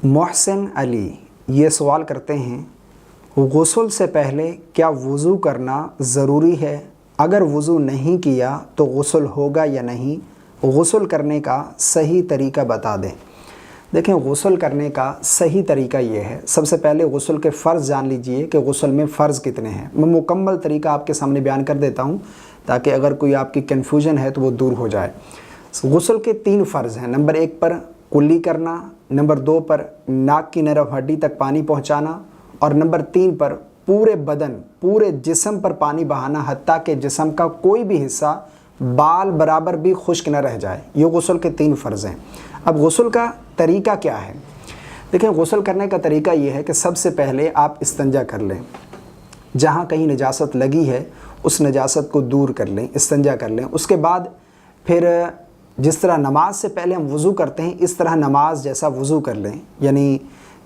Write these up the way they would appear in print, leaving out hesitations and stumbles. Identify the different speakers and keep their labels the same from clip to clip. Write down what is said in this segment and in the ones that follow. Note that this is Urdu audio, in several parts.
Speaker 1: محسن علی یہ سوال کرتے ہیں، غسل سے پہلے کیا وضو کرنا ضروری ہے؟ اگر وضو نہیں کیا تو غسل ہوگا یا نہیں؟ غسل کرنے کا صحیح طریقہ بتا دیں۔ دیکھیں، غسل کرنے کا صحیح طریقہ یہ ہے، سب سے پہلے غسل کے فرض جان لیجئے کہ غسل میں فرض کتنے ہیں۔ میں مکمل طریقہ آپ کے سامنے بیان کر دیتا ہوں تاکہ اگر کوئی آپ کی کنفیوژن ہے تو وہ دور ہو جائے۔ غسل کے 3 فرض ہیں۔ نمبر 1 پر کلی کرنا، نمبر 2 پر ناک کی نرم ہڈی تک پانی پہنچانا، اور نمبر 3 پر پورے بدن، پورے جسم پر پانی بہانا، حتیٰ کہ جسم کا کوئی بھی حصہ بال برابر بھی خشک نہ رہ جائے۔ یہ غسل کے 3 فرض ہیں۔ اب غسل کا طریقہ کیا ہے؟ دیکھیں، غسل کرنے کا طریقہ یہ ہے کہ سب سے پہلے آپ استنجا کر لیں، جہاں کہیں نجاست لگی ہے اس نجاست کو دور کر لیں، استنجا کر لیں۔ اس کے بعد پھر جس طرح نماز سے پہلے ہم وضو کرتے ہیں اس طرح نماز جیسا وضو کر لیں، یعنی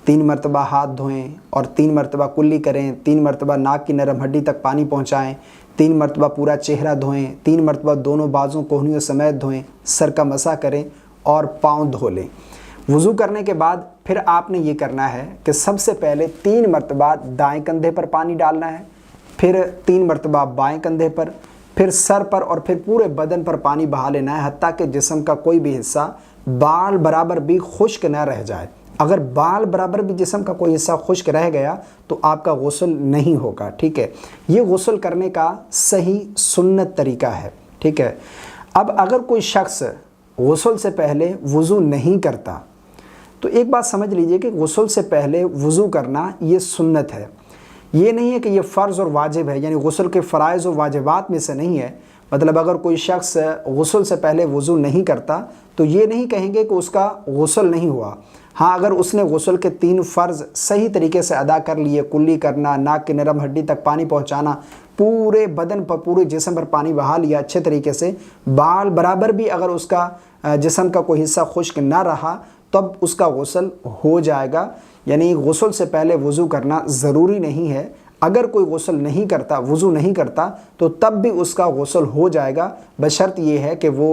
Speaker 1: 3 مرتبہ ہاتھ دھوئیں اور 3 مرتبہ کلی کریں، 3 مرتبہ ناک کی نرم ہڈی تک پانی پہنچائیں، 3 مرتبہ پورا چہرہ دھوئیں، 3 مرتبہ دونوں بازوں کوہنیوں سمیت دھوئیں، سر کا مسح کریں اور پاؤں دھو لیں۔ وضو کرنے کے بعد پھر آپ نے یہ کرنا ہے کہ سب سے پہلے 3 مرتبہ دائیں کندھے پر پانی ڈالنا ہے، پھر 3 مرتبہ بائیں کندھے پر، پھر سر پر، اور پھر پورے بدن پر پانی بہا لینا ہے، حتیٰ کہ جسم کا کوئی بھی حصہ بال برابر بھی خشک نہ رہ جائے۔ اگر بال برابر بھی جسم کا کوئی حصہ خشک رہ گیا تو آپ کا غسل نہیں ہوگا، ٹھیک ہے؟ یہ غسل کرنے کا صحیح سنت طریقہ ہے، ٹھیک ہے؟ اب اگر کوئی شخص غسل سے پہلے وضو نہیں کرتا تو ایک بات سمجھ لیجئے کہ غسل سے پہلے وضو کرنا یہ سنت ہے، یہ نہیں ہے کہ یہ فرض اور واجب ہے، یعنی غسل کے فرائض و واجبات میں سے نہیں ہے۔ مطلب اگر کوئی شخص غسل سے پہلے وضو نہیں کرتا تو یہ نہیں کہیں گے کہ اس کا غسل نہیں ہوا۔ ہاں، اگر اس نے غسل کے 3 فرض صحیح طریقے سے ادا کر لیے، کلی کرنا، ناک کی نرم ہڈی تک پانی پہنچانا، پورے بدن پر، پورے جسم پر پانی بہا لیا اچھے طریقے سے، بال برابر بھی اگر اس کا جسم کا کوئی حصہ خشک نہ رہا تب اس کا غسل ہو جائے گا۔ یعنی غسل سے پہلے وضو کرنا ضروری نہیں ہے۔ اگر کوئی غسل نہیں کرتا، وضو نہیں کرتا، تو تب بھی اس کا غسل ہو جائے گا، بشرط یہ ہے کہ وہ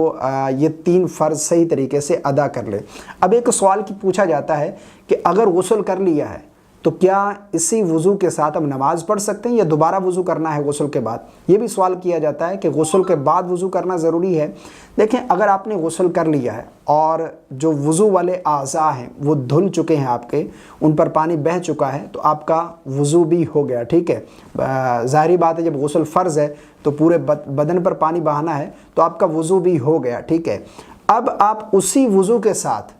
Speaker 1: یہ 3 فرض صحیح طریقے سے ادا کر لے۔ اب ایک سوال کی پوچھا جاتا ہے کہ اگر غسل کر لیا ہے تو کیا اسی وضو کے ساتھ ہم نماز پڑھ سکتے ہیں یا دوبارہ وضو کرنا ہے غسل کے بعد؟ یہ بھی سوال کیا جاتا ہے کہ غسل کے بعد وضو کرنا ضروری ہے۔ دیکھیں، اگر آپ نے غسل کر لیا ہے اور جو وضو والے اعضاء ہیں وہ دھل چکے ہیں، آپ کے ان پر پانی بہہ چکا ہے، تو آپ کا وضو بھی ہو گیا، ٹھیک ہے؟ ظاہری بات ہے جب غسل فرض ہے تو پورے بدن پر پانی بہانا ہے، تو آپ کا وضو بھی ہو گیا، ٹھیک ہے؟ اب آپ اسی وضو کے ساتھ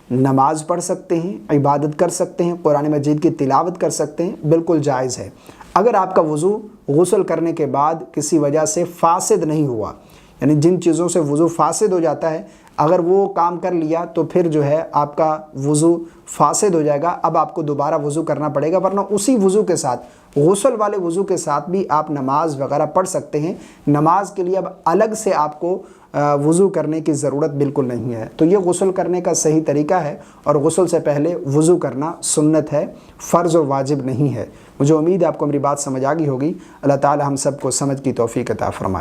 Speaker 1: نماز پڑھ سکتے ہیں، عبادت کر سکتے ہیں، قرآن مجید کی تلاوت کر سکتے ہیں، بالکل جائز ہے۔ اگر آپ کا وضو غسل کرنے کے بعد کسی وجہ سے فاسد نہیں ہوا، یعنی جن چیزوں سے وضو فاسد ہو جاتا ہے اگر وہ کام کر لیا تو پھر جو ہے آپ کا وضو فاسد ہو جائے گا، اب آپ کو دوبارہ وضو کرنا پڑے گا، ورنہ اسی وضو کے ساتھ، غسل والے وضو کے ساتھ بھی آپ نماز وغیرہ پڑھ سکتے ہیں۔ نماز کے لیے اب الگ سے آپ کو وضو کرنے کی ضرورت بالکل نہیں ہے۔ تو یہ غسل کرنے کا صحیح طریقہ ہے، اور غسل سے پہلے وضو کرنا سنت ہے، فرض اور واجب نہیں ہے۔ مجھے امید ہے آپ کو میری بات سمجھ آ گئی ہوگی۔ اللہ تعالی ہم سب کو سمجھ کی توفیق عطا فرمائے۔